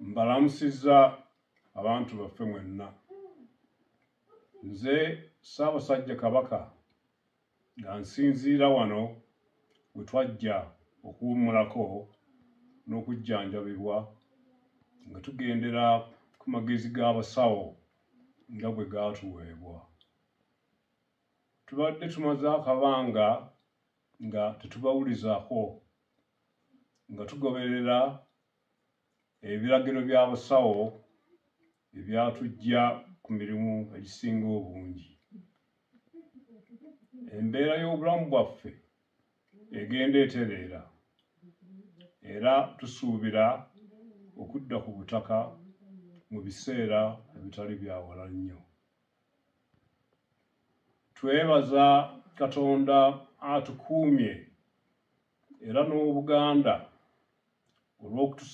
Mbalamusizza abantu baffe mwenna. Nze Ssaabasajja Kabaka nga nsinziira wano we twajja okuwummulako n'okujjanjabibwa nga tugendera ku magezi g'abasawo nga bwe gaatuweebwa. Tubadde tumaze akabanga nga tetubawulizaako, nga tugoberera ebiragiro by'abasawo ebyatuggya ku mirimu egisinga obungi. Embeera y'obulamu bwaffe egenda etereera era tusuubira okudda ku butaka mu biseera ebitali bya wala nnyo. Twebaza Katonda atukuumye era n'Obuganda olw'okutusa